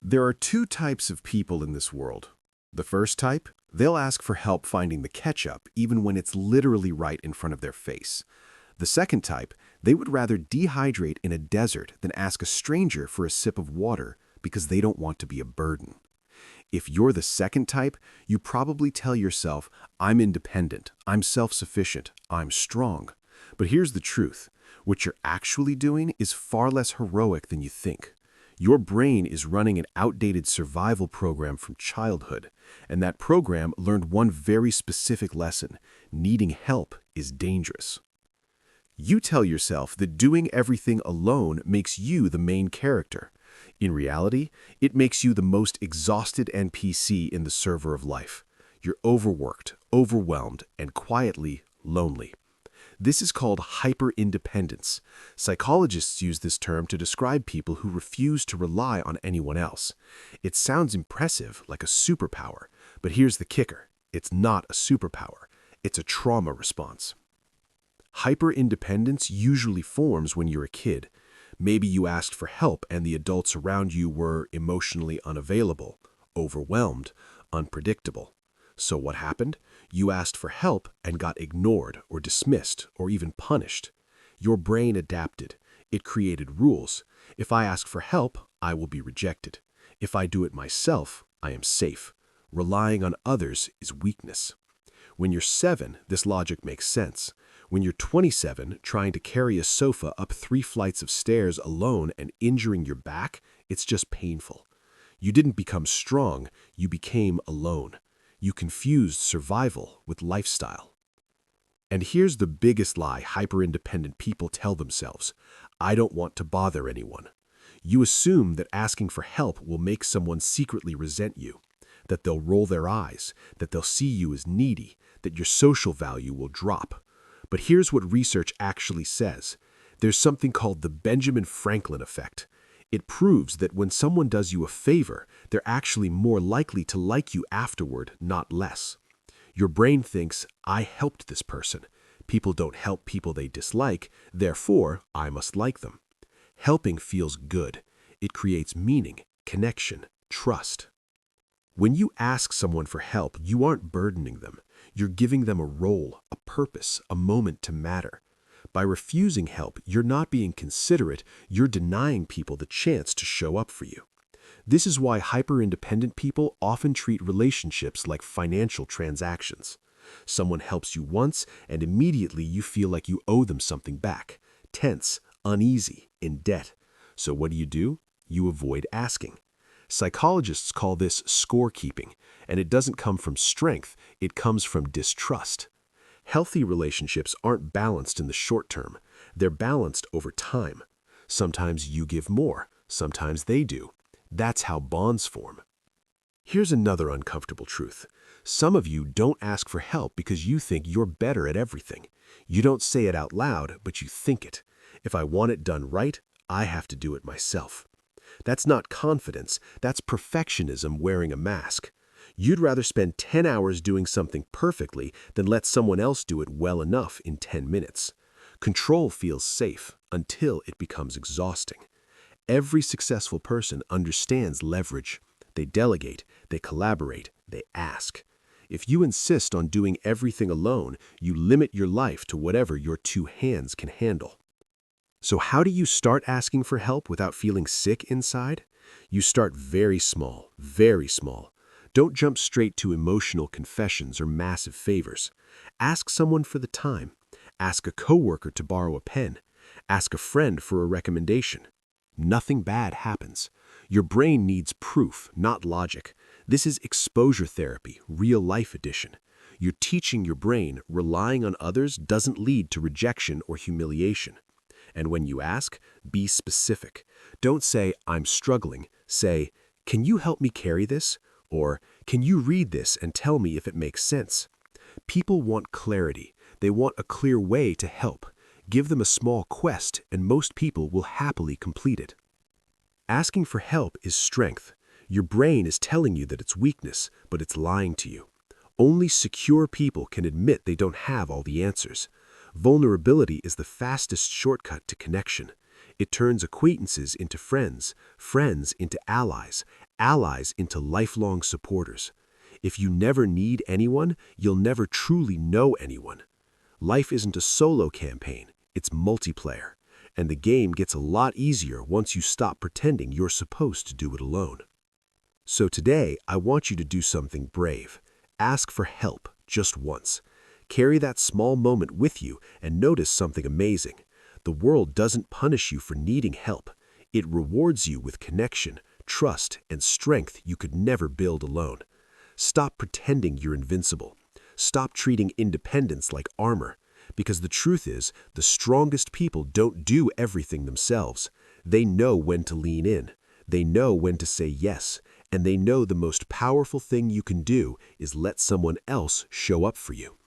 There are two types of people in this world. The first type, they'll ask for help finding the ketchup even when it's literally right in front of their face. The second type, they would rather dehydrate in a desert than ask a stranger for a sip of water because they don't want to be a burden. If you're the second type, you probably tell yourself, I'm independent, I'm self-sufficient, I'm strong. But here's the truth. What you're actually doing is far less heroic than you think. Your brain is running an outdated survival program from childhood, and that program learned one very specific lesson: needing help is dangerous. You tell yourself that doing everything alone makes you the main character. In reality, it makes you the most exhausted NPC in the server of life. You're overworked, overwhelmed, and quietly lonely. This is called hyper-independence. Psychologists use this term to describe people who refuse to rely on anyone else. It sounds impressive, like a superpower, but here's the kicker. It's not a superpower. It's a trauma response. Hyper-independence usually forms when you're a kid. Maybe you asked for help and the adults around you were emotionally unavailable, overwhelmed, unpredictable. So what happened? You asked for help and got ignored or dismissed or even punished. Your brain adapted. It created rules. If I ask for help, I will be rejected. If I do it myself, I am safe. Relying on others is weakness. When you're 7, this logic makes sense. When you're 27, trying to carry a sofa up 3 flights of stairs alone and injuring your back, it's just painful. You didn't become strong, you became alone. You confused survival with lifestyle. And here's the biggest lie hyper-independent people tell themselves: I don't want to bother anyone. You assume that asking for help will make someone secretly resent you, that they'll roll their eyes, that they'll see you as needy, that your social value will drop. But here's what research actually says. There's something called the Benjamin Franklin effect. It proves that when someone does you a favor, they're actually more likely to like you afterward, not less. Your brain thinks, I helped this person. People don't help people they dislike, therefore I must like them. Helping feels good. It creates meaning, connection, trust. When you ask someone for help, you aren't burdening them. You're giving them a role, a purpose, a moment to matter. By refusing help, you're not being considerate, you're denying people the chance to show up for you. This is why hyper-independent people often treat relationships like financial transactions. Someone helps you once, and immediately you feel like you owe them something back. Tense, uneasy, in debt. So what do? You avoid asking. Psychologists call this scorekeeping, and it doesn't come from strength, it comes from distrust. Healthy relationships aren't balanced in the short term. They're balanced over time. Sometimes you give more, sometimes they do. That's how bonds form. Here's another uncomfortable truth. Some of you don't ask for help because you think you're better at everything. You don't say it out loud, but you think it. If I want it done right, I have to do it myself. That's not confidence, that's perfectionism wearing a mask. You'd rather spend 10 hours doing something perfectly than let someone else do it well enough in 10 minutes. Control feels safe until it becomes exhausting. Every successful person understands leverage. They delegate, they collaborate, they ask. If you insist on doing everything alone, you limit your life to whatever your 2 hands can handle. So how do you start asking for help without feeling sick inside? You start very small, very small. Don't jump straight to emotional confessions or massive favors. Ask someone for the time. Ask a coworker to borrow a pen. Ask a friend for a recommendation. Nothing bad happens. Your brain needs proof, not logic. This is exposure therapy, real life edition. You're teaching your brain relying on others doesn't lead to rejection or humiliation. And when you ask, be specific. Don't say, I'm struggling. Say, can you help me carry this? Or, can you read this and tell me if it makes sense? People want clarity. They want a clear way to help. Give them a small quest, and most people will happily complete it. Asking for help is strength. Your brain is telling you that it's weakness, but it's lying to you. Only secure people can admit they don't have all the answers. Vulnerability is the fastest shortcut to connection. It turns acquaintances into friends, friends into allies, allies into lifelong supporters. If you never need anyone, you'll never truly know anyone. Life isn't a solo campaign, it's multiplayer. And the game gets a lot easier once you stop pretending you're supposed to do it alone. So today, I want you to do something brave. Ask for help, just once. Carry that small moment with you and notice something amazing. The world doesn't punish you for needing help. It rewards you with connection, trust, and strength you could never build alone. Stop pretending you're invincible. Stop treating independence like armor. Because the truth is, the strongest people don't do everything themselves. They know when to lean in. They know when to say yes. And they know the most powerful thing you can do is let someone else show up for you.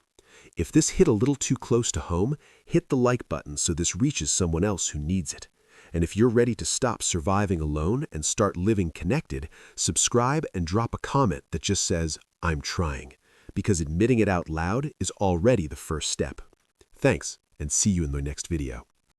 If this hit a little too close to home, hit the like button so this reaches someone else who needs it. And if you're ready to stop surviving alone and start living connected, subscribe and drop a comment that just says, "I'm trying," because admitting it out loud is already the first step. Thanks, and see you in the next video.